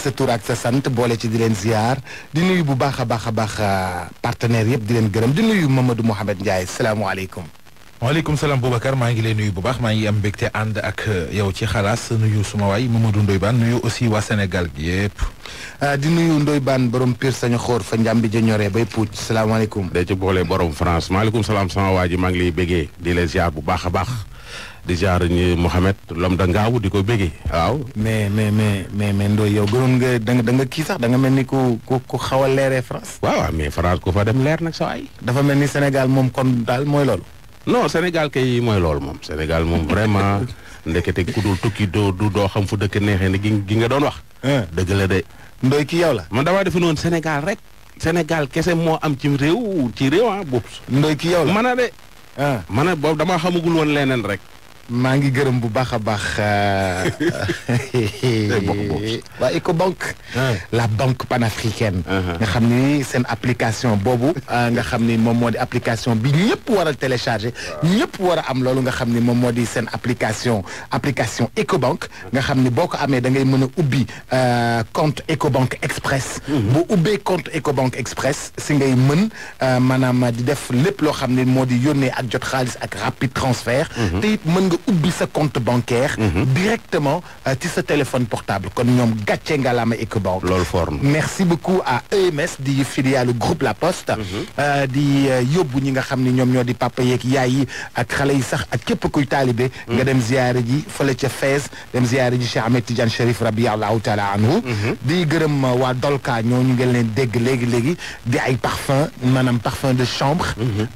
sa tur ak sa sant boole ci di leen ziar di nuyu bu baax a baax partenaire yëpp di leen gërëm di nuyu Mamadou Mouhamed Ndiaye salaamaaleykum. waaleykum salaam Boubacar maa ngi lay nuyu bu baax maa ngi am mbégte ànd ak yow ci xalaas nuyu suma waay Mamadou Ndoye Bane nuyu aussi waa Sénégal gi yëpp. di nuyu Ndoye Bane borom Pire sañu xoor fa njàmbi ja ñoree bay puuj salaamaaleykum. day ci boole borom France maaleykum salaam sama waa ji maa ngi lay béggee di leen ziar bu baax a baax di ziar ñi Mohamed Lom da Ngaaw di ko béggee waaw. mais Ndoye yow gënoon nga da nga kii sax da nga mel ni ku xaw a leeree France. waaw mais France ku fa dem leer nag sa waay. dafa mel ni Sénégal moom kon daal mooy loolu. non Sénégal kay mooy loolu moom Sénégal moom vraiment ndekete ku dul tukki doo xam fu dëkk neexee ne gi nga doon wax. dëgg la de. Ndoye ki yow la. man damaa defe noonu Sénégal rek. Sénégal kese moo am ci réew boobu. Ndoye ki yow la mën a de. mën a boobu damaa xamagul woon leneen rek. maa ngi gërëm bu baax a baax. waa Ecobank. la banque panafricaine. nga xam ni seen application boobu. nga xam ni moom moo di application bi ñëpp war a télécharger. ñëpp war a am loolu nga xam ni moom moo di seen application Ecobank. nga xam ni boo ko amee da ngay mën a ubbi compte Ecobank Express. bu ubbee compte Ecobank Express si ngay mën maanaam di def lépp loo xam ni moo di yónnee ak jot xaalis ak rapide transfert. te it mën nga ubbi sa compte bancaire. directement ci sa téléphone portable kon ñoom gàcce ngalaama Ecobank. loolu fort na. merci beaucoup à EMS di filiale groupe La Poste. di yóbbu ñi nga xam ni ñoom ñoo di papa yeeg yaay yi ak xale yi sax ak képp kuy taalibe. nga dem ziyaare ji fële ca Fès dem ziyaare ji Cheikh Ahmed Tidiane Chérif radiyallahu taala anhu. di gërëm waa Dolka ñooñu ngeen leen dégg léegi di ay parfum maanaam parfum de chambre.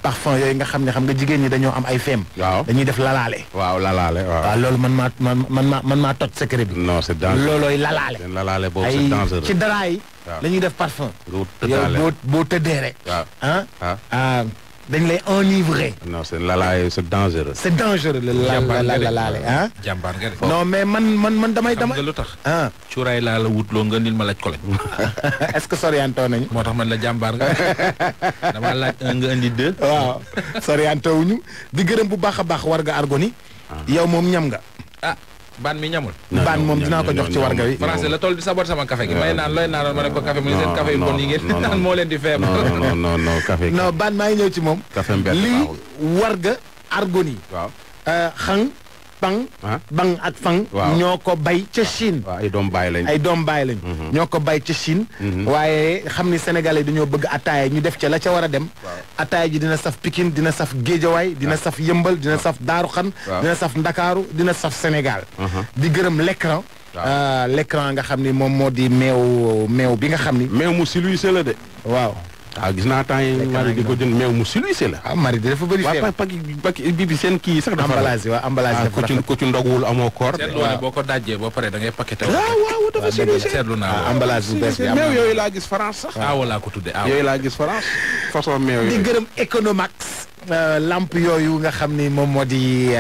parfum yooyu nga xam nga jigéen ñi dañoo am ay feem. waaw dañuy def lalaale. waaw lalaale waaw. waaw loolu man maa toj secret bi. non c'est dangereux loolooy lalaale. lalaale boobu c'est dangereux. ci dara yi. waaw la ñuy def parfum. yow boo tëddee rek. waaw dañ lay enivrer. non c'est lalaale c'est dangereux. c'est dangereux la lalaale ah. jàmbaar nga de. non mais man damay. xam nga lu tax. ah cuuraay laa la wutloo nga nil ma laaj ko lañ. est-ce que soriantoo nañu. moo tax man la jàmbaar nga dama laaj nga indi 2. waaw soriantoo wuñu di gërëm bu baax a baax war nga argoni. yow moom ñam nga. baan mi ñamul. baan moom dinaa ko jox ci warga wi. français la toll di sabot sama café gi may naan looy naanoon ma ne ko café mu ne seen café yu bon yi ngeen naan moo leen di feebar. non café. non baan maa ngi ñëw ci moom. café mbedd lii warga argoni. waaw. xang pang. bang ak fang. ñoo ko bay ca Chine. waaw ay doom baay lañ. ay doom baay lañ. ñoo ko bay ca Chine. waaye xam ni sénégalais dañoo bëgg ataaya ñu def ca la ca war a dem. ataaya ji dina saf Pikine dina saf Géejawaay dina saf Yëmbal dina saf Daaru Xan. dina saf Ndakaaru dina saf Sénégal. di gërëm l'écran. l'écran nga xam ni moom moo di meew bi nga xam ni. meew mu siluise la de. waaw. gis naa temps yi mari di ko jënd meew mu siluise la. mari di dafa bëri feebar. paki bi seen kii sax dafa emballage waaw emballage dafa rafet. ku ci ndogwul amoo koor. seetlu ne boo ko dajjee ba pare da ngay paqueté. waaw dafa siluise. seetlu naa emballage bu bees bi am meew yooyu laa gis France sax. aawo laa ko tuddee aawo. yooyu laa gis France façon meew yooyu. di gërëm Economax. lampe yooyu nga xam ni moom moo di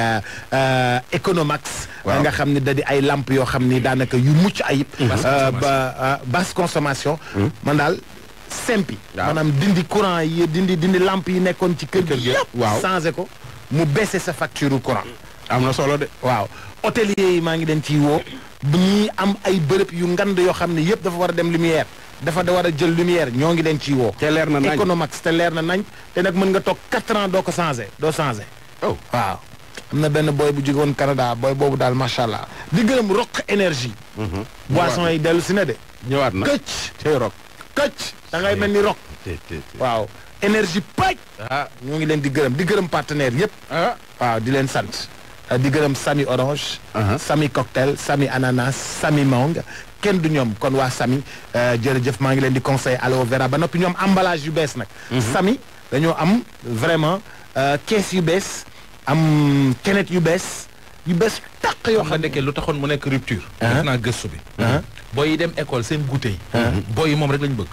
Economax. nga xam ni da di ay lampe yoo xam ni daanaka yu mucc ayib. basse consommation. man daal simpi. maanaam dindi courant yi dindi lampe yi nekkoon ci kër gi yëpp. waaw changé ko mu baissé sa facture courant. am na solo de. waaw hôteliers yi maa ngi leen ciy woo. bu ñuy am ay bërëb yu ngand yoo xam ne yëpp dafa war a dem lumière. dafa da war a jël lumière ñoo ngi leen ciy woo. te leer na nañ Economax te leer na nañ. te nag mën nga toog 4 ans doo ko changé doo changé. oh waaw. am na benn boy bu jóge woon Canada boy boobu daal macha allah. di gërëm Rock énergie. boisson yi dellu si na de. ñëwaat na këcc tey Rock. këcc da ngay mel ni Rock. waaw énergie paj. ñoo ngi leen di gërëm partenaire yëpp. waaw di leen sant. di gërëm Sami Orange. Sami Cocktail Sami Ananas Sami Mangue. kenn du ñoom kon waa Sami jërëjëf maa ngi leen di conseiller aloe vera ba noppi ñoom emballage yu bees nag. Sami dañoo am vraiment kees yu bees am kenet yu bees tàq yoo xam ne lu taxoon mu nekk rupture. def naa gëstu bi. booy yi dem école seen goûter yi. booy yi moom rek lañ bëgg.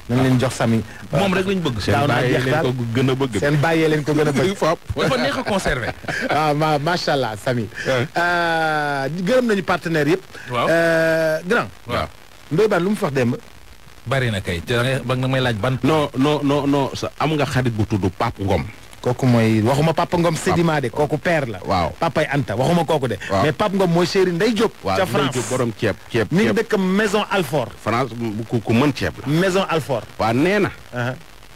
nañ leen jox Sami. moom rek lañ bëgg. daaw naa jeex daal seen bàyyee leen ko gën a bëgg. seen bàyyee leen ko gën a bëgg. dafa neex a conserver. waaw macha allah Sami. gërëm nañu partenaires yëpp. waaw grand. waaw Ndoye Bane lu mu fax démb. bari na kay te da ngay ba nga may laaj ban. non sa am nga xarit bu tudd Pape Ngom. kooku mooy waxuma Papa Ngom Sedima de kooku père la. waaw Papay Anta waxuma kooku de. mais Papa Ngom mooy chéri Ndeye Diop. ca France waaw borom ceeb. mi ngi dëkk Maison Alfort. France ku mën ceeb la. Maison Alfort. waaw nee na.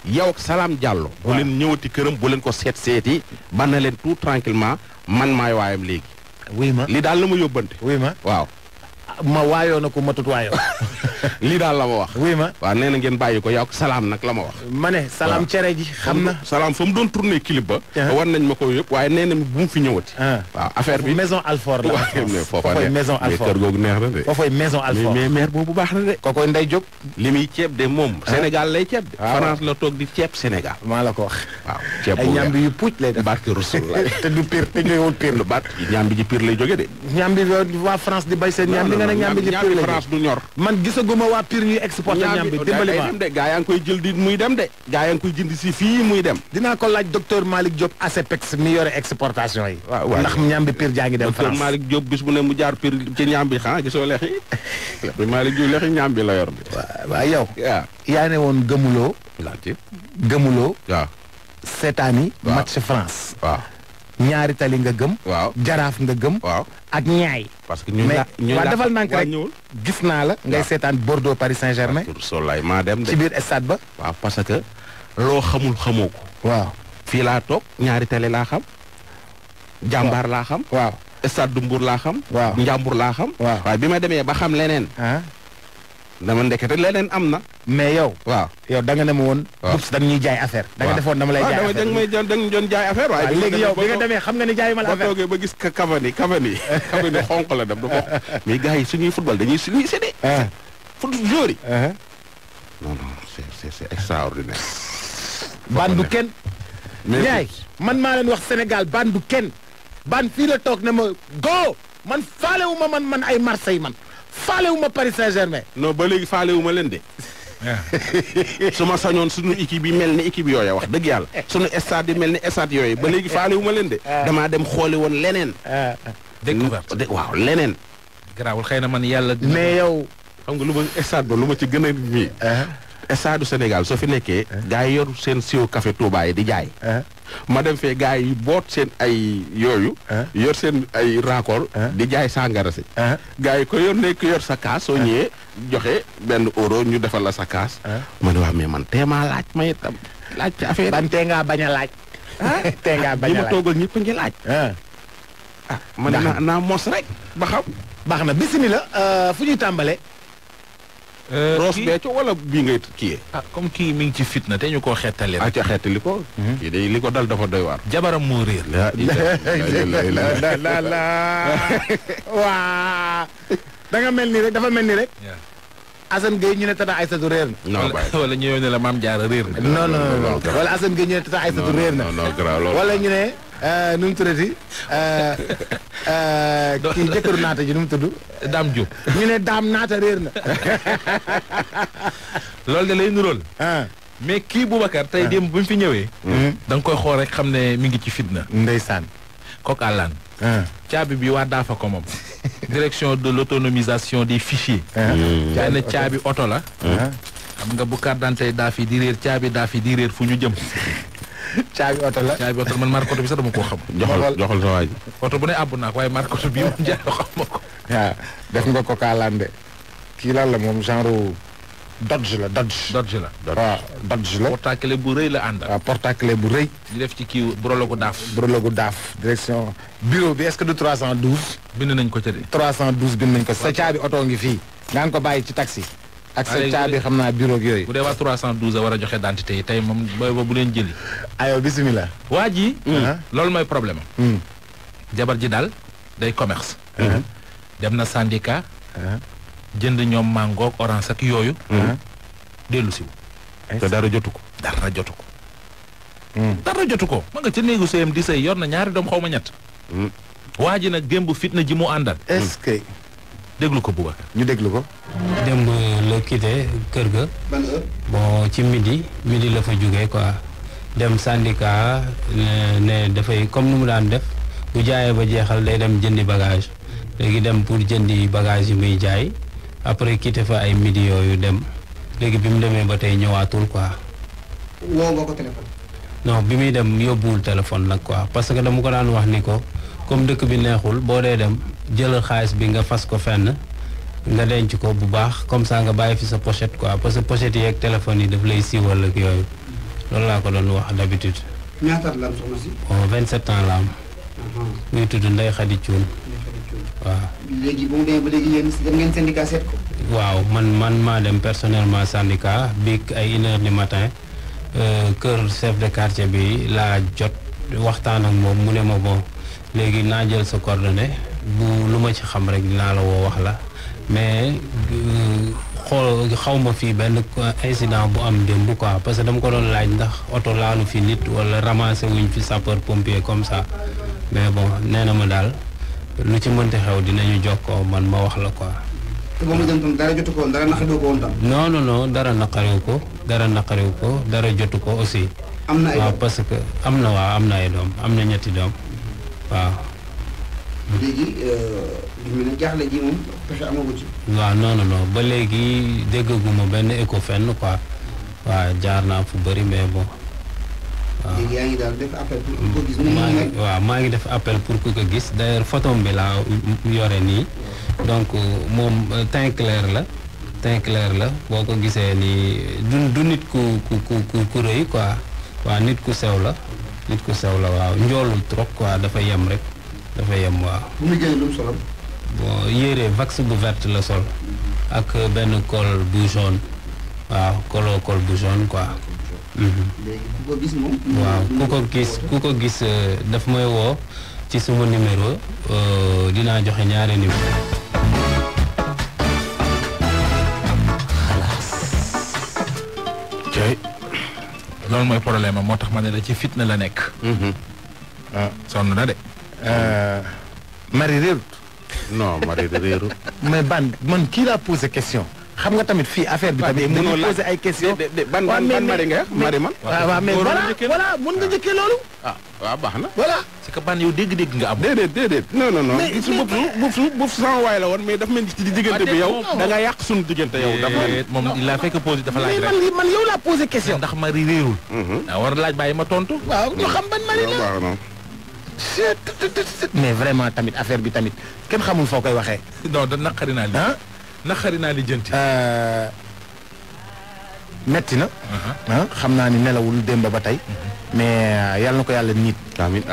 yow ak Salam Diallo. bu leen ñëwati këram bu leen ko seeti. ban na leen tout tranquillement man maay waayam léegi. oui ma li daal la ma yóbbante. oui ma waaw. ma waayoo na ko matut waayoo. lii daal la ma wax. oui ma waaw nee na ngeen bàyyi ko yow ak Salam nag la ma wax. ma ne Salam cere ji xam na. Salam fa mu doon tourné clip ba. war nañ ma ko yëpp waaye nee na bu mu fi ñëwati. waaw affaire bi Maison Alfort la. foofa Maison Alfort kër googu neex na de. foofay Maison Alfort mais maire boobu baax na de. kookoy Ndeye Diop. li muy ceeb de moom. Sénégal lay ceeb de. France la toog di ceeb Sénégal. maa la ko wax. waaw ceeb ay ñambi yu puuj lay def. barke Rasul te du pire te ñëwul pire. lu baat ñambi ji pire lay jóge de. ñambi waa France di bay seen ñambi nga ne ñambi ji pire lay France du ñor. man gisaguma waa pire ñuy exporté ñambi dimbali ma. de gaa yaa ngi koy jël di muy dem de. gaa yaa ngi koy jënd si fii muy dem. dinaa ko laaj docteur Malick Diop ACPEX mi yore exportation yi. waaw ndax ñambi pire jaa ngi dem France. docteur Malick Diop bis bu ne mu jaar pire ci ñambi xanaa gisoo lex yi. Malick Diop lex yi ñambi la yor. waaw yow. waaw yaa ne woon gëmuloo. gëmuloo. waaw. seetaani. match France. waaw. ñaari tali nga gëm. waaw jaraaf nga gëm. waaw ak ñaay. parce que mais waa defal nank rek gis naa la. ngay seetaan Bordeaux Paris Saint-Germain. Solay maa dem de. ci biir stade ba. waaw parce que loo xamul xamoo ko. waaw fii laa toog ñaari télé laa xam. jàmbaar laa xam. waaw stade du Mbour laa xam. waaw njàmbur laa xam. waaw waaye bi ma demee ba xam leneen. dama ndekete leneen am na. mais yow. waaw yow da nga ne ma woon. waaw bubs da nga ñuy jaay affaire. da nga defoon dama lay jaay affaire dama may doon jaay affaire. waaye léegi yow bi nga demee xam nga ni jaay ma la affaire. boo toogee ba gis Cavani xonq la dem du ko. mais gars yi suñuy football dañuy suñuy séddee. foot joueur yi. non non c'est extraordinaire. bandu kenn. ñaay man maa leen wax Sénégal bandu kenn. ban fii la toog ne ma go man faalewu ma man ay Marseille man. faalewu ma Paris Saint-Germain. non ba léegi faalewu ma leen de. su ma sañoon suñu équipe yi mel ni équipe yooyu wax dëgg yàlla. suñu stade yi mel ni stade yooyu ba léegi faalewu ma leen de. damaa dem xooli woon leneen. découverte waaw leneen. garaawul xëy na man yàlla. mais yow xam nga lu ma stade ba lu ma ci gën a mii. stade du Sénégal soo fi nekkee. gars yi yor seen siwo café Touba yi di jaay. ma dem fee gars yi boot seen ay yooyu. yor seen ay raakool. di jaay sàngara si. gars yi ko yor nekk yor sa kaas soo ñëwee joxe benn euro ñu defal la sa kaas. ma ne waa mais man teemaa laaj ma itam laaj ci affaire ban tee ngaa bañ a laaj. tee ngaa bañ a laaj ma toogal ñëpp a ngi laaj. ma ne naa mos rek ba xam. baax na bisimilah fu ñuy tàmbale. Roos Béthio wala bii ngay kii. comme kii mi ngi ci fitna te ñu koo xettali rek. ca xettali ko. kii de li ko dal dafa doy waar. jabaram moo réer. la waa da nga mel ni rek dafa mel ni rek. Assane Gueye ñu ne Tata Aïssatou réer na. non wala ñu ne la Mame Diarra réer na. non non wala Assane Gueye ñu ne Tata Aïssatou réer na. wala ñu ne nu mu tuddati. kii jëkkëru naata ji nu mu tudd. Dame Diop. ñu ne Dame naata réer na. loolu de lay nuróol. mais kii Boubacar tey démb bu ñu fi ñëwee. da nga koy xool rek xam ne mi ngi ci fitna. ndeysaan. kooku àllaan. caabi bi waa daafa ko moom. direction de l'autonomisation des fichiers. benn caabi oto la. xam nga bu carte d'identité daaf yi di réer caabi daaf yi di réer fu ñu jëm. caabi oto la caabi oto man marque oto bi sax dama koo xam. joxal sa waay ji. oto bu ne àbb naa ko waaye marque oto bii moom jaay xam ma ko. waaw def nga ko kaalande. kii lan la moom genre Dodge la Dodge. Dodge la. waaw Dodge la. porte-clés bu rëy la àndal. waaw porte-clés bu rëy. di def ci kii brologu daaf. brologu daaf direction bureau bi est-ce que du 312. bind nañ ko ca de. 312 bind nañ ko sa caabi oto ngi fii. nga ngi ko bàyyi ci taxi. ak sa caabi xam naa bureau yooyu. bu dee waa 312 a war a joxe identité yi tey moom booy ba bu leen jëli. aywa bisimilah. waa ji. loolu mooy problème am. jabar ji daal day commerce. dem na syndicat. jënd ñoom mangoog orange ak yooyu. dellu si wu. te dara jotu ko. dara jotu ko. dara jotu ko. ma nga ca néegu sëyam di sëy yor na ñaari doom xaw ma ñett. waa ji nag démb fitna ji mu àndal. est-ce que. déglu ko Boubacar. ñu déglu ko. démb la quitté kër ga. bon ci midi la fa jógee quoi. dem syndicat ne dafay comme ni mu daan def bu jaayee ba jeexal day dem jëndi bagage léegi dem pour jëndi bagage yi muy jaay après quitté fa ay midi yooyu dem léegi bi mu demee ba tey ñëwaatul quoi. woo nga ko téléphone. non bi muy dem yóbbuwul téléphone nag quoi parce que dama ko daan wax ni ko comme dëkk bi neexul boo dee dem jëlal xaalis bi nga fas ko fenn nga denc ko bu baax comme ça nga bàyyi fi sa pochette quoi parce que pochette yi ak téléphone yi daf lay siiwal ak yooyu loolu laa ko doon wax d'habitude. ñaata la am soxna si. bon 27 ans la am. muy tudd Ndeye Khady Thioune. waaw. léegi bu mu demee ba léegi yéen dem ngeen syndicat seet ko. waaw man maa dem personnellement syndicat bi ay 1h du matin kër chef de quartier bi laa jot waxtaan ak moom mu ne ma bon léegi naa jël sa coordonnée bu lu ma ci xam rek dinaa la woo wax la mais xool xaw ma fii benn incident bu am démb quoi parce que dama ko doon laaj ndax oto laalu fi nit wala ramassé wuñ fi sapeur pompier comme ça mais bon nee na ma daal lu ci mënti xew dinañu jokkoo man ma wax la quoi. te ba mu dem tam dara jotu ko woon dara naqariwu ko woon tam. non dara naqariwu ko dara jotu ko aussi. am na ay waaw doom parce que am na ay doom am na ñetti doom waaw. léegi li mu ne jaaxle ji moom pexe amagu ci. waaw non ba léegi déggaguma benn écho fenn quoi waaw jaar naa fu bëri mais bon. waaw léegi yaa ngi daal def appel pour ku ko gis. maa ngi def appel pour ku ko gis d'ailleurs photo bi laa yore nii donc moom teint clair la boo ko gisee nii du nit ku rëy quoi waaw nit ku sew la waaw njoolul trop quoi dafa yem rek waaw. bu muy génne lu mu solo. bon yére vax bu verte la sol ak benn col bu jaune waaw col bu jaune quoi. léegi ku ko gis moom. waaw ku ko gis daf may woo ci suma numéro dinaa joxe ñaari numéro. loolu mooy problème am moo tax ma ne la ci fitna la nekk. sonn na de. Marie réerut. non Marie réerut. mais man kii laa posé question. xam nga tamit fii affaire bi tamit mënoo posé ay question ban Marie nga Marie man. waaw mais voilà mën nga njëkkee loolu. waaw baax na. voilà. c'est que ban yow dégg-dégg nga am. déedéet non. su boobu sama waay la woon mais dafa mel ni ci diggante bi yow. da nga yàq suñu diggante yow. dafa moom il a fait que posé dafa laaj rek. man yow laa posé question. ndax Marie réerul. daa war a laaj bàyyi ma tontu. waaw ñu xam ban Marie la. mais vraiment tamit affaire bi tamit kenn xamul foo koy waxee. non da naqari naa li. naqari naa li jënti. metti na. xam naa ni nelawul démb ba tey. mais yàlla na ko yàlla nit. amiin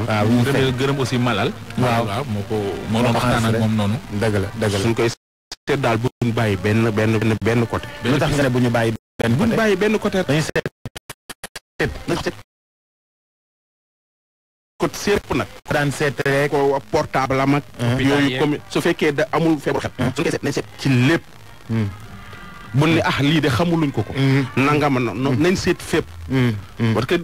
waaw mu fay gërëm aussi Malal. waaw moo doon waxtaan ak moom noonu. dëgg la suñ koy seet daal bu ñu bàyyi benn côté. lu tax nga ne bu ñu bàyyi benn côté. dañu seet côté sépp nag. daan seet rek. ko portable am ak. yooyu comme su fekkee da amul feebar xet. su fekkee nañ seet ci lépp. bu ne lii de xamuluñ ko. nanga ma nañ seet fépp. parce que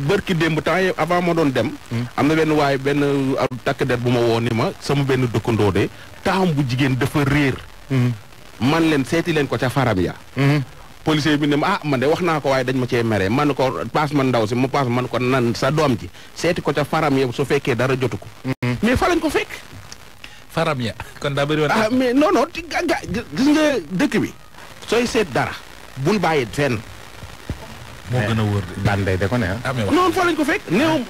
bërki démb temps yi avant ma doon dem. am na benn takk der bu ma woo ni ma sama benn dëkkandoo de taam bu jigéen dafa réer. man leen seeti leen ko ca faram ya. policier bi ne ma man de wax naa ko waaye dañ ma cee mere man ko paas man ndaw si ma paas man ko nan sa doom ji seeti ko ca faram ya su fekkee dara jotu ko. mais fa lañ ko fekk. faram ya kon daa bëri woon. mais non gis nga dëkk bi. sooy seet dara bul bàyyi fenn. moo gën a wóor de. Bandey de ko ne ah. noonu fa lañ ko fekk. néew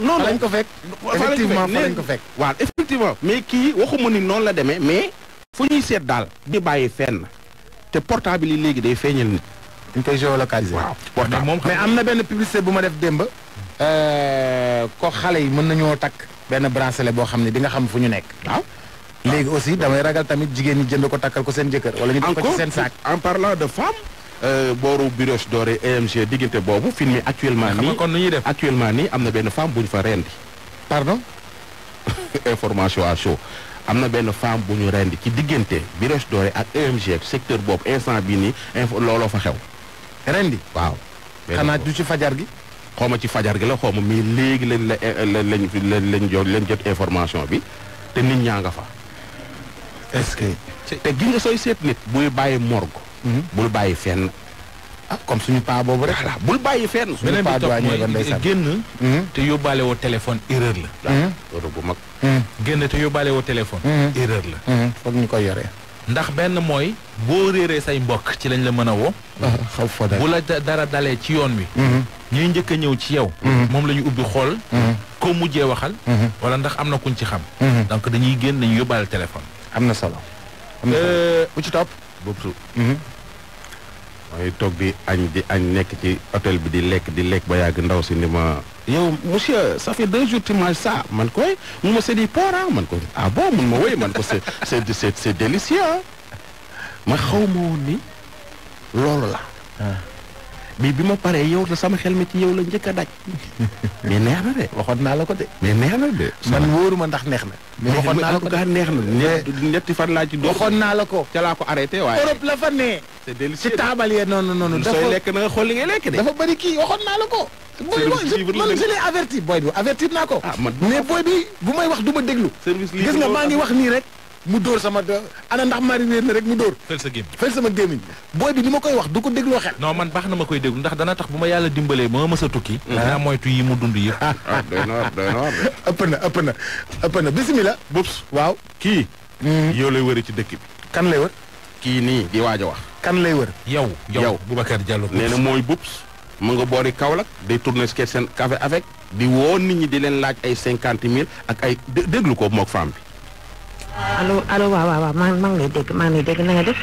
noonu fa lañ ko fekk. effectivement fa lañ ko fekk. waaw effectivement mais kii waxuma ni noonu la demee mais fu ñuy seet daal di bàyyi fenn te portable yi léegi day feeñal nit. dañ koy géolocaliser. waaw portable moom mais am na benn publicité bu ma def démb. ko xale yi mën nañoo takk benn bracelet boo xam ne di nga xam fu ñu nekk. waaw. léegi aussi damay ragal tamit jigéen ñi jënd ko takkal ko seen jëkkër wala ñu def ko ci seen saak. en parlant de femme. booru Brioche Dorée EMG diggante boobu filmé actuellement nii. xam nga kon nu ñuy def actuellement nii am na benn femme bu ñu fa rendi. pardon. information à chaud am na benn femme bu ñu rendi ci diggante Brioche Dorée ak EMG secteur boobu instant bii nii looloo fa xew. rendi waaw. xanaa du ci fajar gi. xaw ma ci fajar gi la xaw ma mais léegi lañ jot information bi te nit ñaa nga fa. est-ce que. te gi nga sooy seet nit buy bàyyi morgue. bul bàyyi fenn. comme suñu paa boobu rek. voilà bul bàyyi fenn. beneen bi topp mooy génn. te yóbbaale woo téléphone erreur la. erreur bu mag. génn te yóbbaale woo téléphone. erreur la. foog ñu koy yoree. ndax benn mooy boo réeree say mbokk ci lañ la mën a woo. xaw fa bu la dara dalee ci yoon wi. ñuy njëkk a ñëw ci yow. moom la ñu ubbi xool. ko mujjee waxal. wala ndax am na kuñ ci xam. donc dañuy génn dañuy yóbbaale téléphone. am na solo. bu ci topp. boobu mooy toog di añ nekk ci hôtel bi di lekk ba yàgg ndaw si ni ma yow monsieur ça fait 2 jours tu manges ça man koy mu ma c'est du porc man ko ah bon mun ma wéy man ko c'est délicieux ma xaw ma woon ni loolu la mais bi ma paree yow la sama xel mi ci yow la njëkk a daj mais neex na de waxoon naa la ko de. mais neex na de man wóoruma ndax neex na. mais waxoon naa la ko de neex na ñetti fan laa ci waxoon naa la ko. ca laa ko arrêté waaye Europe la fa ne. c'est ci délicieux taabal yee noonu. sooy lekk na nga xool li ngay lekk de dafa bëri kii waxoon naa la ko. man je l'ai averti booy bi avertir naa ko. mais booy bi bu may wax du ma déglu. service gis nga maa ngi wax nii rek. mu dóor sama ana ndax mari wéer na rek mu dóor. fel sa gémmiñ fel sama gémmiñ booy bi ni ma koy wax du ko dégloo xel. non man baax na ma koy déglu ndax dana tax bu ma yàlla dimbalee ba ma mës a tukki. danaa moytu yi mu dund yëpp. doy na war ëpp na bisimilah. Boubs waaw kii. yow lay wëri ci dëkk bi. kan lay wër. kii nii di waaj a wax. kan lay wër. yow Boubacar Diallo. nee na mooy Boubs mu nga boori Kaolack day tourner seen café avec di woo nit ñi di leen laaj ay 50 000 ak ay déglu ko mook femme bi. allo waaw maa ngi lay dégg na nga def.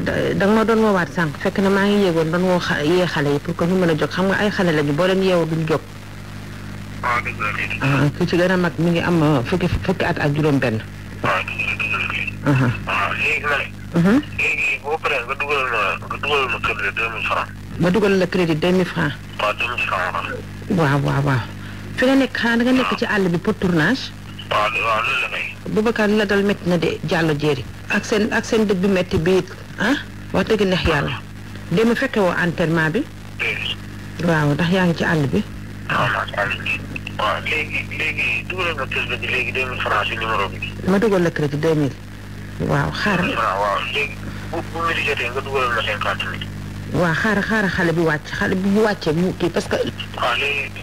da nga ma doon woowaat sànq fekk na maa ngi yéegoon doon woo yee xale yi pour que ñu mën a jóg xam nga ay xale lañu boo leen yeewoo duñu jóg. ki ci gën a mag mi ngi am fukki at ak juróom-benn. léegi boo paree nga dugalal ma crédit 2000 francs. ma dugalal la crédit 2000 francs. waaw 2000 francs waaw. fi nga nekk xanaa da nga nekk ci àll bi pour tournage. waaw loolu la kay. Boubacar la dal métti na de Diallo Jéeri. ak seen dëj bi métti bi it wax dëgg neex yàlla. démb fekke woo enterrement bi. waaw ndax yaa ngi ci àll bi. waaw léegi dugalal ma crédit bi léegi 2000 francs ci numéro bi. ma dugal la crédit 2000. waaw xaaral. waaw léegi bu midi jotee nga dugalal ma 50 000. waaw xaaral xale bi wàcc xale bi bu wàccee mu kii parce que. waaw léegi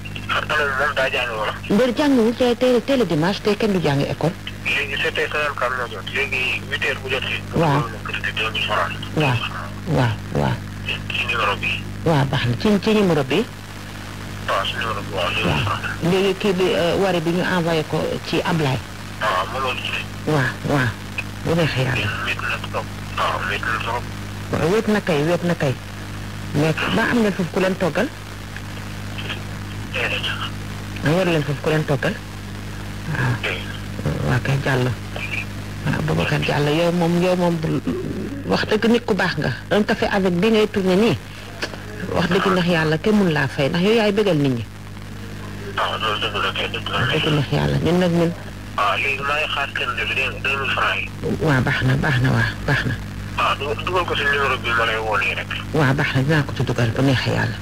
moom daa jàng wala. mbir jàngiwul tey dimanche tey kenn du jàngi école. léegi c'était 54 moo jot léegi 8 heures bu jotee. waaw crédit 2000 francs. waaw. ci numéro bi. waaw baax na ci numéro bi. waaw ci numéro bi waaw 2000 francs. léegi kii bi wari bi ñu envoyé ko ci Ablaye. waaw ma loolu ci. waaw bu neexee yàlla. métti na trop. waaw métti na trop. waaw wéet na kay mais ba am ngeen foofu ku leen toggal. war leen foofu ku leen toggal. waaw kay Diallo. waaw Boubacar Diallo yow moom wax dëgg nit ku baax nga. un café avec bi ngay tourné nii wax dëgg ndax yàlla kenn mun laa fay ndax yow yaay bëggal nit ñi. waaw loolu dëgg la kay dëgg la. dëgg ndax yàlla ñun nag ñun. waaw léegi maa ngi xaar kenn de 2000 francs yi. waaw baax na baax na. waaw dugal ko si numéro bi ma lay woo nii rek. waaw baax na dinaa ko ci dugal bu neexee yàlla.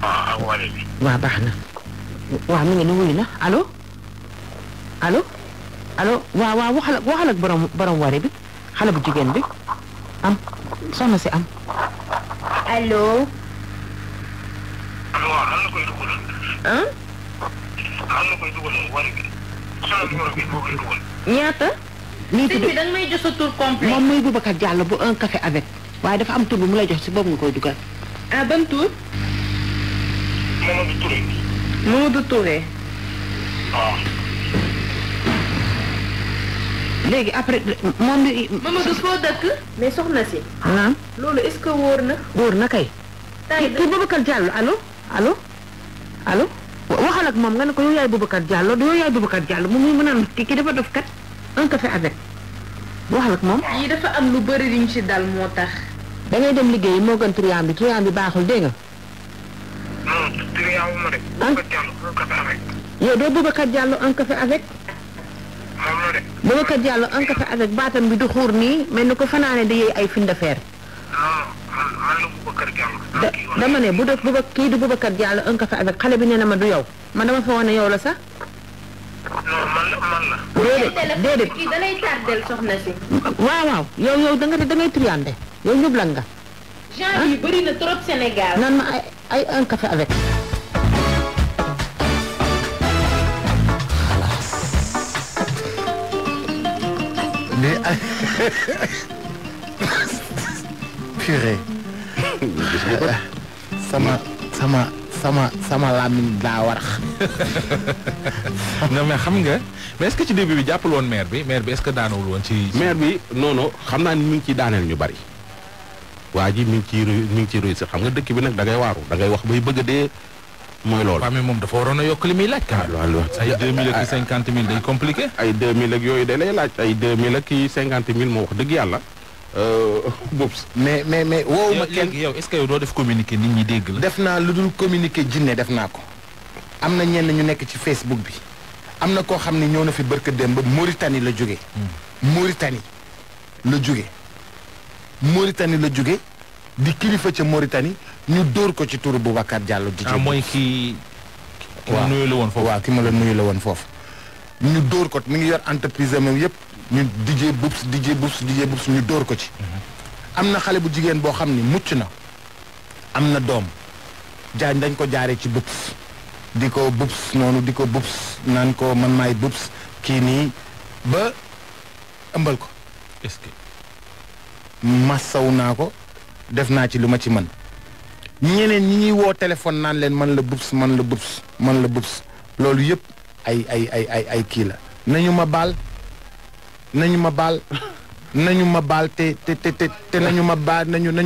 waaw ak wàll bi. waaw baax na. waaw mi ngi ni wuyu na allo. waaw waxal ak borom wari bi xale bu jigéen bi am soxna si am. allo. waaw nan la koy dugalal. nan la koy dugalal wari bi. sama numéro bi moo koy dugal. ñaata. lii tudd bi da nga may jox sa tur complet. moom muy Boubacar Diallo bu un café avec. waaye dafa am tur bi mu lay jox si boobu nga koy dugal. ban tur. Mamadou Touré. Mamadou Touré. waaw. léegi après moom mi. Mamadou foo dëkk. mais soxna si. naam. loolu est-ce que wóor na. wóor na kay. kii Boubacar Diallo allo. waxal ak moom nga ne ko yow yaay Boubacar Diallo moom muy mën a kii dafa dof kat un café avec waxal ak moom. yii dafa am lu bëri liñ ci dal moo tax. da ngay dem liggéeyi moo gën triant bi baaxul dégg nga. non triant wu ma de. Boubacar Diallo un café avec. yow doo Boubacar Diallo un café avec. moom la de. Boubacar Diallo un café avec baatam bi du xuur nii mel ni ko fanaane di yee ay fin de fer. non man la Boubacar Diallo. dama ne kii du Boubacar Diallo un café avec xale bi nee na ma du yow man dama fa wane yow la sax. non man la. déedéet kii da lay tardel soxna si. waaw yow da ngay triande yow ñublan nga. genre yu bëri na trop Sénégal. naan ma ay un café avec. mais ay purée. sama sama làmmiñ daa warax. non mais xam nga mais est-ce que ci début bi jàppul woon maire bi est-ce que daanawul woon ci. maire bi non xam naa ni mi ngi ciy daaneel ñu bari. waa ji mi ngi ciy réussir xam nga dëkk bi nag da ngay waaru da ngay wax bay bëgg a dee mooy loolu. waaw mais moom dafa waroon a yokk li muy laaj. ay 2000 ak 50 000 day compliqué. ay 2000 ak yooyu da lay laaj ay 2000 ak 50 000 moo wax dëgg yàlla. boobu mais woowu ma kenn yow est-ce que yow doo def communiqué nit ñi dégg la. def naa lu dul communiqué jinne def naa ko. am na ñenn ñu nekk ci Facebook bi. am na koo xam ne ñëw na fi barka démb Mauritanie la jóge Mauritanie la jóge di kilifa ca Mauritanie ñu dóor ko ci turu Boubacar Diallo. di mooy kii. waaw nuyu la woon foofu waaw ki ma la nuyu la woon foofu. ñu dóor ko mi ngi yor entreprise am yëpp ñu DJ Boubs ñu dóor ko ci. am na xale bu jigéen boo xam ni mucc na. am na doom. jaañ dañ ko jaaree ci Boubs. di ko Boubs naan ko man maay Boubs kii nii ba ëmbal ko. est-ce que. massaw naa ko def naa ci lu ma ci mën. ñeneen ñi ñuy woo téléphone naan leen man la Boubs loolu yëpp ay kii la. nañu ma baal te nañu ma baal nañu na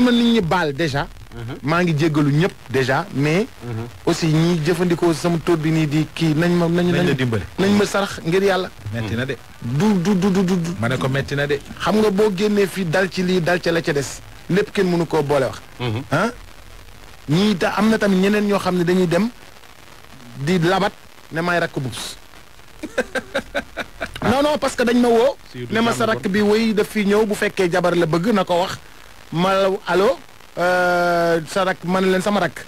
ma nit ñi baal déjà. maa ngi jéggalu ñëpp déjà mais. aussi ñi jëfandikoo sama tur bi nii di kii nañ ma dimbali nañ ma sarax ngir yàlla. metti na de. du. ma ne ko metti na de. xam nga boo génnee fii dal ci lii dal ca la ca des lépp kenn mënu koo boole wax. ah ñii am na tamit ñeneen ñoo xam ne dañuy dem di labat ne may rakk Boubs. non parce que dañ ma woo. ne ma sa rakk bi wéy daf fi ñëw bu fekkee jabar la bëgg na ko wax ma allo. sa rak man leen sama rak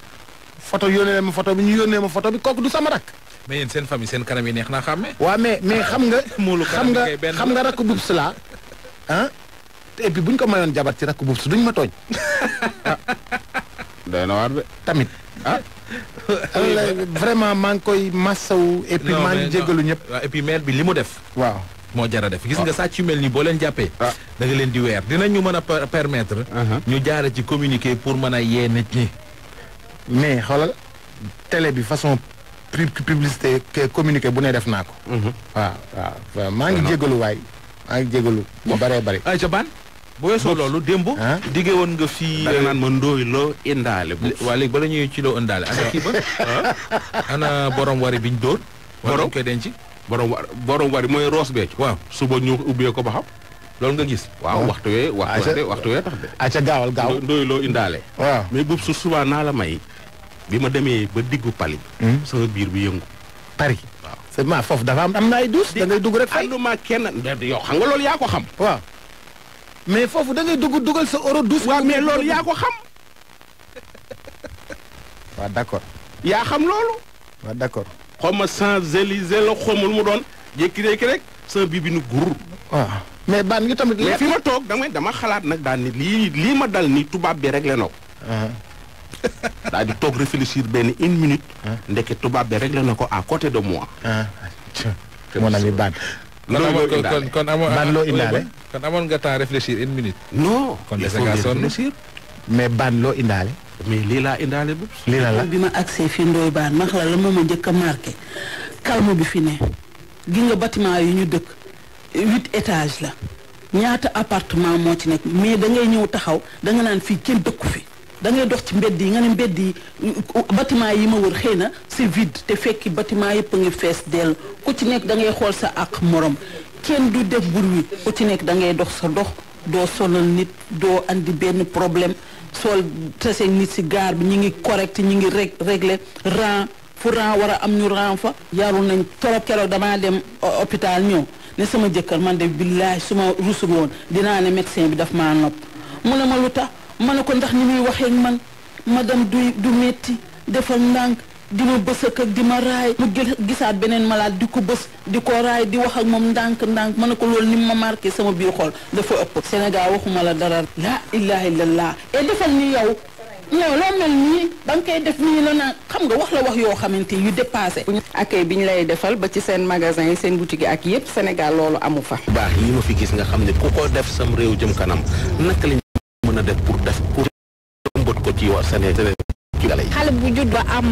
photo yónnee leen ma photo bi ñu yónnee ma photo bi kooku du sama rak. mais yéen seen famille seen kanam yi neex naa xàmme. waaw mais xam nga. xam nga rakk Boubs la ah. et puis bu ñu ko mayoon jabar ci rakk Boubs duñ ma tooñ. day na waar de tamit ah. vraiment maa ngi koy massawu. et puis maa ngi jéggalu ñëpp. waaw et puis maire bi li mu def. waaw. moo jara def gis nga sàcc yu mel nii boo leen jàppee. da nga leen di weer dinañu mën a permettre. ñu jaare ci communiquer pour mën a yee nit ñi. mais xoolal télé bi façon publicité communiqué bu ne def naa ko. waaw maa ngi jégalu waay. maa ngi jégalu bu bëree bëri. ayca ban bu weesoo loolu démb. diggee woon nga fii. da nga naan ma ndooy loo indaale. waa léegi bala ñuy ci loo indaale ana kii ba. ana borom wari biñ dóor. borom koy denc. borom wari mooy Roos Béthio. waaw suba ñu ubbee ko ba xam. loolu nga gis. waaw waxtu wee tax de. ayca gaawal gaaw ndooy loo indaale. waaw mais boobu su subaa naa la may. bi ma demee ba diggu Paris. sama biir bi yëngu. Paris. waaw c'est ma foofu dafa am na ay douche. da ngay dugg rek fay ànduma kenn yow xam nga loolu yaa ko xam. waaw mais foofu da ngay dugal sa euro douche. waaw mais loolu yaa ko xam. waaw d'accord. yaa xam loolu. waaw d'accord. xaw ma Champs-Élysées la xamul mu doon jékki-jékki rek sama biir bi nu gur. waaw mais baan ngi tamit. mais fi ma toog dama xalaat nag daal ni lii ma dal ni tubaab bi réglé na ko. daal di toog réfléchir benn 1 minute. ndeke tubaab bi réglé na ko à côté de moi. mon ami baan. kon amoon baan loo indaale. kon amoon nga temps réfléchir 1 minute. non kon dese nga sonn réfléchir. mais baan loo indaale. mais lii laa indaale bu. lii la bi ma agsee fii Ndoye Bane max la moom a njëkk a marqué calme bi fi ne gi nga bâtiment yi ñu dëkk 8 étages la ñaata appartement moo ci nekk mais da ngay ñëw taxaw da nga naan fii kenn dëkku fi da ngay dox ci mbedd yi nga ne mbedd yi bâtiment yi ma wër xëy na c'est vide te fekki bâtiment yëpp a ngi fees dell ku ci nekk da ngay xool sa ak morom kenn du def bruit ku ci nekk da ngay dox sa dox doo sonal nit doo andi benn problème sool tase nit si gaar bi ñu ngi correct ñu ngi réglé rang fu rang war a am ñu rang fa yarul nañ torop keroog damaa dem hôpital ñëw ne sama jëkkër man de billaay su ma rusul woon dinaa ne médecin bi daf maa nopp mu ne ma lu tax ma ne ko ndax ni muy waxee man madame du metti defal ndànk di ma bës ak di ma raay mu gisaat beneen malade di ko bës di ko raay di wax ak moom ndànk ma ne ko loolu ni ma marqué sama biir xol dafa ëpp Sénégal waxuma la dara la ilaha illallah et defal ni yow non loo mel nii da nga koy def nii la naan xam nga wax la wax yoo xamante yu dépassé accueil bi ñu lay defal ba ci seen magasin yi seen boutique yi ak yëpp Sénégal loolu amu fa baax yi ma fi gis nga xam ne ku ko def sam réew jëm kanam naka lañ mën a def pour jëmbat ko ci waa Sénégal ci gale yi. xale bu judd ba am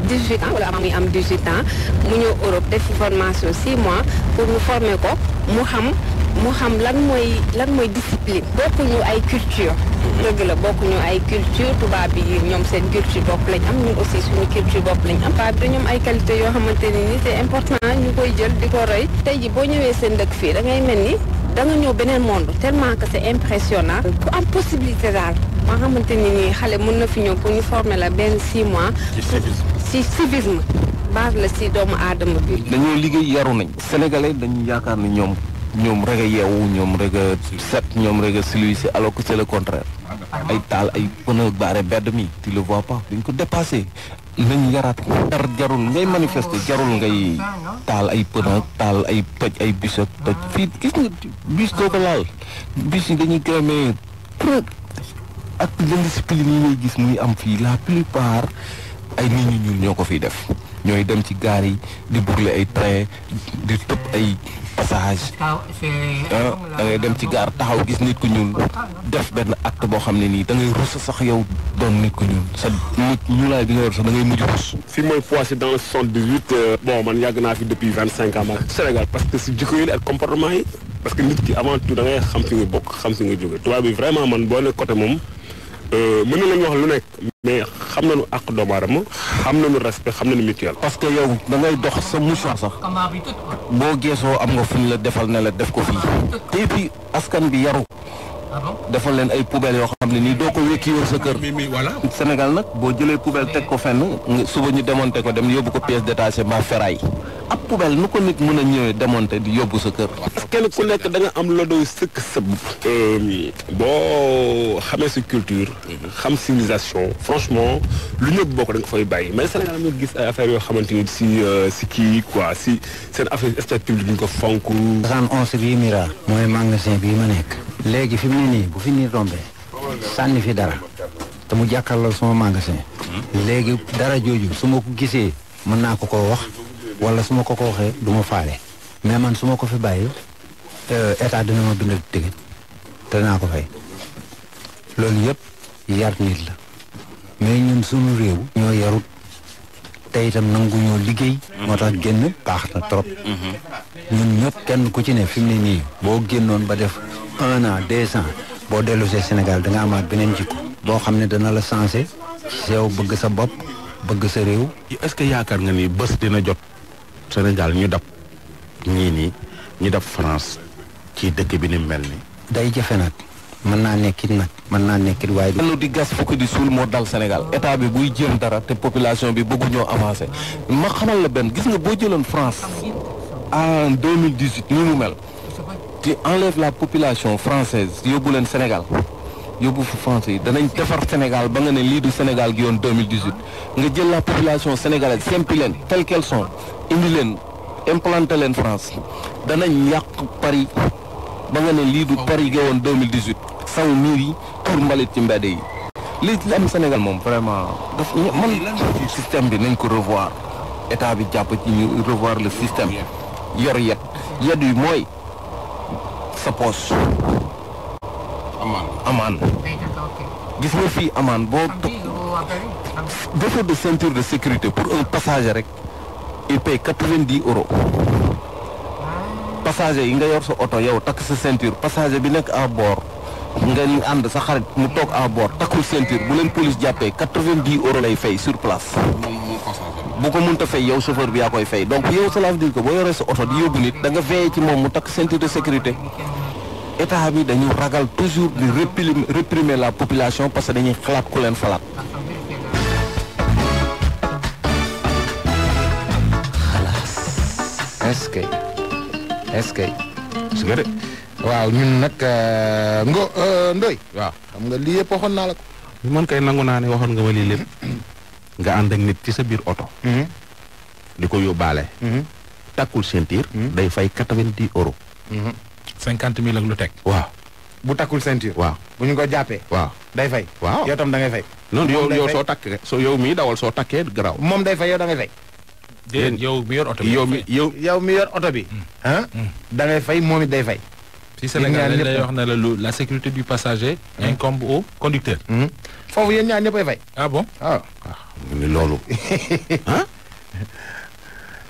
18 ans wala muy am 18 ans mu ñëw Europe def formation 6 mois pour ñu former ko mu xam lan mooy discipline. bokkuñu ay culture. dëgg la bokkuñu ay culture tubaab bi ñoom seen culture bopp lañ am ñun aussi suñu culture bopp lañ am. tubaab bi dañu am ay qualité yoo xamante ne ni c'est important ñu koy jël di ko roy. tey ji boo ñëwee seen dëkk fii da ngay mel ni da nga ñëw beneen monde tellement que c'est impressionnant. ku am possibilité daal. maa xamante ni nii xale mën na fi ñëw pour ñu former la benn 6 mois. ci civisme base la si doomu aadama bi. dañoo liggéey yaru nañ. sénégalais dañu yaakaar ni ñoom rek a yeewu ñoom rek a set ñoom rek a civilisé alors que c'est le contraire. ay taal ay pneu baare bedd mi tu le vois pas dañ ko dépassé. nañ yaraat jarul ngay manifester jarul ngay taal ay pneu taal ay toj ay bus ak toj fii gis nga bus doo ko laal bus yi dañuy gërëmee ak l'indiscipline yi ngay gis muy am fii la plupart ay nit ñu ñuul ñoo ko fiy def ñooy dem ci gaar yi di brûler ay train di tëb ay passage da ngay dem ci gaar taxaw gis nit ku ñuul def benn acte boo xam ne nii da ngay rus sax yow doon nit ku ñuul sa nit ñuulaay bi nga yor sax da ngay mujj rus. fi mooy Poissy dans le 78 bon man yàgg naa fi depuis 25 ans Sénégal parce que si jikko yi ak comportement yi parce que nit ki avant tout da ngay xam fi nga bokk xam fi nga jóge tubaab bi vraiment man boo ne côté moom mën na lañu wax lu nekk mais xam nañu àq doomu aadama xam nañu respect xam nañu mutuelle. parce que yow da ngay dox sa mouchoir sax boo geesoo am nga fu ñu la defal ne la def ko fii et puis askan bi yaru defal leen ay poubelles yoo xam ne nii doo ko wékki yow sa kër. Sénégal nag boo jëlee poubelle teg ko fenn suba ñu démonté ko dem yóbbu ko pièce détachée mbaa ferraille ab poubelle nu ko nit mën a ñëwee démonté di yóbbu sa kër. parce que kenn ku nekk da nga am la doy sëkk sa bopp. boo xamee sa culture. xam civilisation franchement lu ñëpp bokk da nga fay bàyyi mais Sénégal am nga gis ay affaires yoo xamante ni si kii quoi si seen affaire statut bi duñ ko fonk. 11 bii Mira mooy magasin bii ma nekk. léegi fi mu ne nii bu fi nii rombee sànni fi dara te mu jàkkaarloo sama magasin léegi dara jooju su ma ko gisee mën naa ko wax wala su ma ko waxee du ma faale mais man su ma ko fi bàyyi état dina ma bindal ticket te naa ko fay loolu yëpp yar nit la mais ñun sunu réew ñoo yarut te itam nangu ñoo liggéey moo tax génn baax na trop ñun ñëpp kenn ku ci ne fi mu ne nii boo génnoon ba def 1 an 2 ans boo dellu see Sénégal da nga amaat beneen jikko boo xam ne dana la sensé ci yow bëgg sa bopp bëgg sa réew. est-ce que yaakaar nga ni bés dina jot Sénégal ñu dab ñii nii ñu dab France ci dëkk bi ni mel ni day jafe nag mën naa nekkit waaye. lu di gas fukki di suul moo dal Sénégal état bi buy jéem dara te population bi bëgguñoo avancé ma xamal la benn gis nga boo jëloon France en 2018 ni mu mel. tu enlèves la population française yóbbu leen Sénégal yóbbu fu français yi danañ defar Sénégal ba nga ne lii du Sénégal gi yoon 2018 nga jël la population sénégalaise simpi leen telle qu'elles sont indi leen implanté leen France danañ yàq Paris ba nga ne lii du Paris gi woon 2018 saw miir yi pour mbalit ci mbedd yi li am Sénégal moom vraiment daf man système bi nañ ko revoir état bi jàpp ci ñu revoir le système yor yet yi mooy sa poche amaan gis nga fii amaan boo défaut de ceinture de sécurité pour un passager rek il paye 90 €. passager yi nga yor sa oto yow takk sa ceinture passager bi nekk à bord nga ànd sa xarit mu toog à bord takkul ceinture bu leen police jàppee 90 € lay fay sur place. bu ko mënta fay yow chauffeur bi yaa koy fay donc yow cela veut dire que boo yoree sa oto di yóbbu nit da nga veillé ci moom mu takk ceinture de sécurité état bi dañu ragal toujours di réprimer la population parce que dañuy xalaat ku leen falaat. est-ce que su nga de waaw ñun nag Ndoye waaw xam nga lii yëpp waxoon naa la ko man kay nangu naa ne waxoon nga ma lii lépp nga ànd ak nit ci sa biir oto di ko yóbbaale takkul ceinture day fay 90 €. 50 000 ak lu teg waaw bu takkul ceinture waaw bu ñu ko jàppee waaw day fay waaw yow tam da ngay fay non yow soo takkee yow mii dawal soo takkee garaaw moom day fay yow da ngay fay yow mi yor oto bi yow mi yor oto bi da ngay fay moom it day fay ci Sénégal dañ lay wax ne la sécurité du passager incombe au conducteur. foofu yéen ñaar ñëppay fay. ah bon waaw ni loolu ah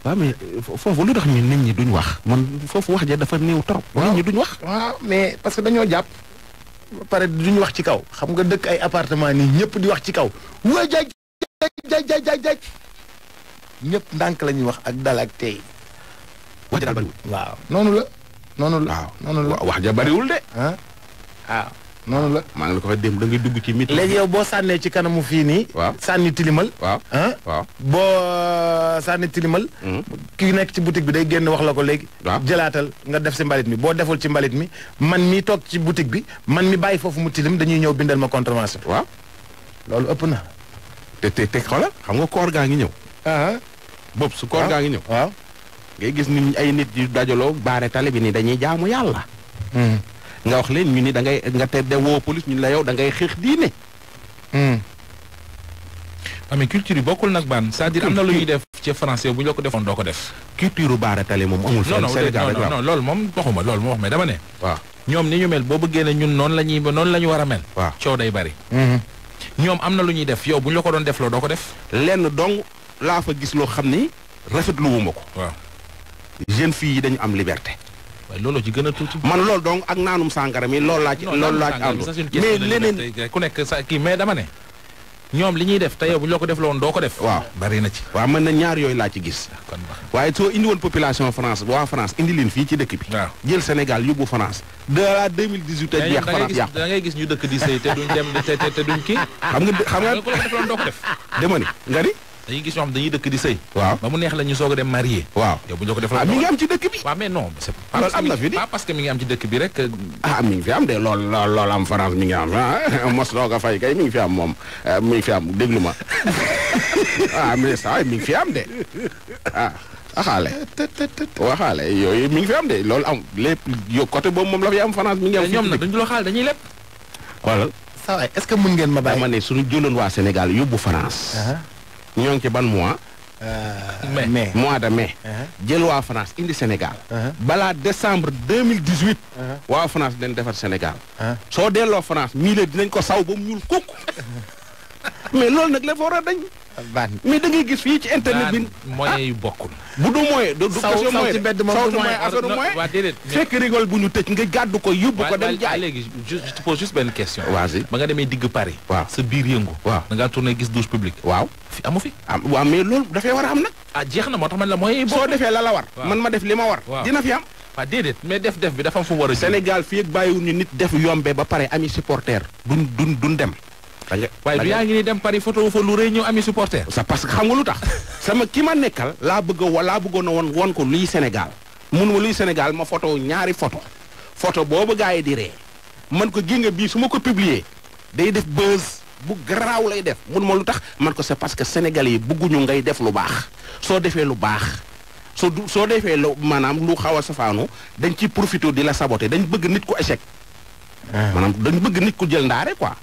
waaw mais foofu lu tax ñu nit ñi duñ wax man foofu wax ja dafa néew trop. nit ñi duñ wax. waaw mais parce que dañoo jàpp ba pare duñ wax ci kaw xam nga dëkk ay appartement nii ñëpp di wax ci kaw waa jaaj jaaj ñëpp ndànk la ñuy wax ak dal ak tey. wax ja daal bariwul. waaw noonu la. waaw noonu la wax ja bariwul de. waaw noonu la. maa ngi la ko fa dem da ngay dugg ci mit. léegi yow boo sànnee ci kanamu fii nii. waaw sànni tilimal. waaw waaw boo sànni tilimal. kii nekk ci boutique bi day génn wax la ko léegi. waaw jëlaatal nga def si mbalit mi boo deful ci mbalit mi man mi toog ci boutique bi man mi bàyyi foofu mu tilim dañuy ñëw bindal ma contravention. waaw loolu ëpp na. te xoolal xam nga koor gaa ngi ñëw. bopp su koor gaa ngi ñëw. waaw ngay gis nit ay nit yu dajaloo baare tali bi ni dañuy jaamu yàlla. nga wax leen ñu ni da ngay nga te de woo police ñu la yow da ngay xeex diine. mais culture yi bokkul nag baan c'est-à-dire am na lu ñuy def ci français bu ñu la ko defoon doo ko def. culture baare tali moom amul. fenn Sénégal rek non loolu moom waxuma loolu moo wax mais dama ne. waaw ñoom ni ñu mel boo bëggee ne ñun noonu la ñu war a mel. waaw coow day bari. ñoom am na lu ñuy def yow bu ñu la ko doon def loo doo ko def. lenn dong laa fa gis loo xam ni rafetlu wu ma ko. waaw jeune fille yi dañu am liberté. waaye loolu ci gën a tuuti. man loolu donc ak naanum sàngara mi loolu laa ci am. mais leneen ku nekk sa kii mais dama ne. ñoom li ñuy def te yow bu ñu la ko def la woon doo ko def. waaw bari na ci. waaw mën na ñaar yooyu laa ci gis. kon waaye soo indi woon population France waa France indi leen fii ci dëkk bi. waaw jël Sénégal yóbbu France. de la 2018 a jeex France yàqu. da ngay gis ñu dëkk di sëy te duñ dem te duñ kii. xam nga ku la ko def la woon doo ko def. dama ni nga ni. dañuy gis ñoo xam dañuy dëkk di sëy. waaw ba mu neex la ñu soog a dem marié. waaw yow bu ñu la ko def la mi ngi am ci dëkk bi. waaw mais non c'est loolu am na fi di pas parce que mi ngi am ci dëkk bi rek. mi ngi fi am de loolu am France mi ngi am mos loo ko fay kay mi ngi fi am moom mi ngi fi am déglu ma mais ça mi ngi fi am de waxaale yooyu mi ngi fi am de loolu am lépp yo côté boobu moom la fi am France mi ngi am. ñoom nag duñu la xaal dañuy lépp. xoolal. ça va est-ce que mën ngeen ma bàyyi. dama ne suñu jëloon waa Sénégal yóbbu France. ñoo ngi ci ban mois. mai mois de mai. jël waa France indi Sénégal. balaa décembre 2018. waa France dañ defar Sénégal. soo delloo France mii la dinañ ko saw ba mu ñuul kukk. mais loolu nag la fa war a dañ. mais da ngay gis fii ci internet bi. moyens yu bokkul. bu du moyen du question moyen ci mbedd moom du moyen affaire moyen. waa déedéet. fekk rigole bu ñu tëj nga gàddu ko yóbbu ko dem jaay. léegi je te pose juste benn question. vas-y ba nga demee digg Paris. waaw sa biir yëngu. waaw da ngaa tourné gis douche publique. waaw fi amu fi. waaw mais loolu dafay war a am nag. jeex na moo tax man la moyens yi bokkul. soo defee la war. man ma def li ma war. dina fi am. waaw déedéet mais def bi dafa am fu mu war a. Sénégal fii ak bàyyiwuñu nit def yombe ba pare ami supporter duñ dem. waaye du yaa ngi ni dem Paris photo fa lu rëy ñëw ami supporter. c'est parce que xam nga lu tax sama ki ma nekkal laa bëggoon a won ko luy Sénégal mun ma luy Sénégal ma photo ñaari photo boobu gars yi di ree man ko gi nga bii su ma ko publier day def buzz bu garaaw lay def mun ma lu tax man ko c'est parce que Sénégalais yi bëgguñu ngay def lu baax soo defee lu baax soo defee lu maanaam lu xaw a safaanu dañ ciy profité di la saboter dañ bëgg nit ku échec. maanaam dañ bëgg nit ku jël ndaare quoi.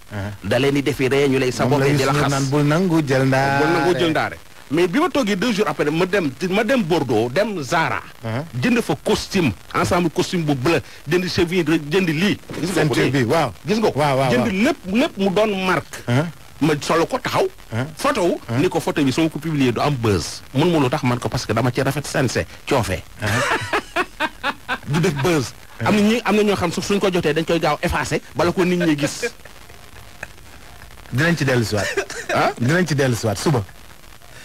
da leen di defi ree ñu lay saboté di la xas naan bul nangu jël ndaare mais bi ma toogee 2 jours après ma dem Bordeaux dem Zara. jënd fa costume ensemble costume bu bleu jënd cheville jënd lii. gis nga ko bi waaw gis nga ko jënd lépp mu doon marque. ma solo ko taxaw. photo wu. ni ko photo bi su ma ko publier du am buzz. mun ma lu tax man ko parce que dama ci rafet sense coofee. du def buzz. am na ñoo xam suñ ko jotee dañ koy gaaw effacé bala ko nit ñi gis. dinañ ci dellu si waat. dinañ ci dellu si waat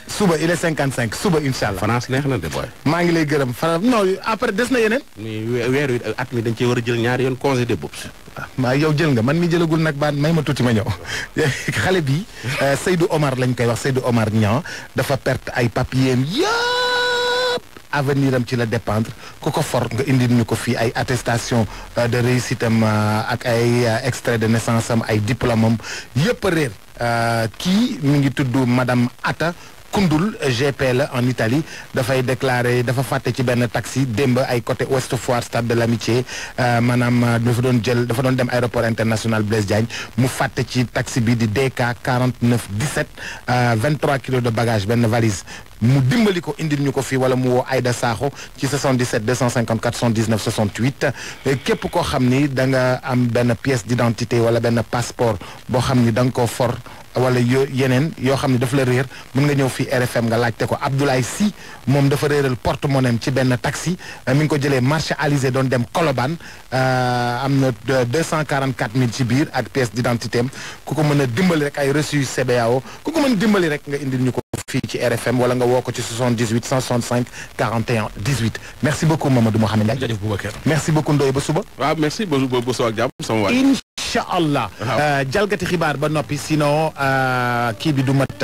suba il est 55 suba incha allah. France neex na de booy. maa ngi lay gërëm non après des na yeneen. mais weer wi at mi dañ cee war a jël ñaari yoon congé de bourse. maa yow jël nga man mi jëlagul nag baan may ma tuuti ma ñëw xale bi Seydou Omar lañ koy wax Seydou Omar Niang dafa perte ay papiers yëpp avenir am ci la dépendre ku ko for nga indi ñu ko fii ay attestation de réussite am ak ay extrait de naissance am ay diplôme am yëpp a réer kii mi ngi tudd madame Atta Koundoul GP la en Italie dafay déclaré dafa fàtte ci benn taxi démb ay côté Ouest Foire Stade de l'Amitié maanaam dafa doon dem aéroport international Blaise Diagne mu fàtte ci taxi bi di DK 49 17 23 kilos de bagage benn valise mu dimbali ko indil ñu ko fii wala mu woo Aïda Sakho ci 77 254 79 68 képp koo xam ni da nga am benn pièce d'identité wala benn passeport boo xam ni da nga ko for wala yeneen yoo xam ne dafa la réer mën nga ñëw fii RFM nga laajte ko Abdoulaye Sy moom dafa réeral porte-monnaie ci benn taxi mi ngi ko jëlee marché Alizé doon dem Colobane am na 244 000 ci biir ak pièce d'identité am ku ko mën a dimbali rek ay reçu CBAO ku ko mën a dimbali rek nga indil ñu ko fii ci RFM wala nga woo ko ci 78 165 41 18 merci beaucoup Mamadou Mouhamed Ndiaye. jërëjëf Boubacar. merci beaucoup Ndoye ba suba. waaw merci ba suba ak jàmm sama waay. incha allah. jalgati xibaar ba noppi sinon kii bi du mat.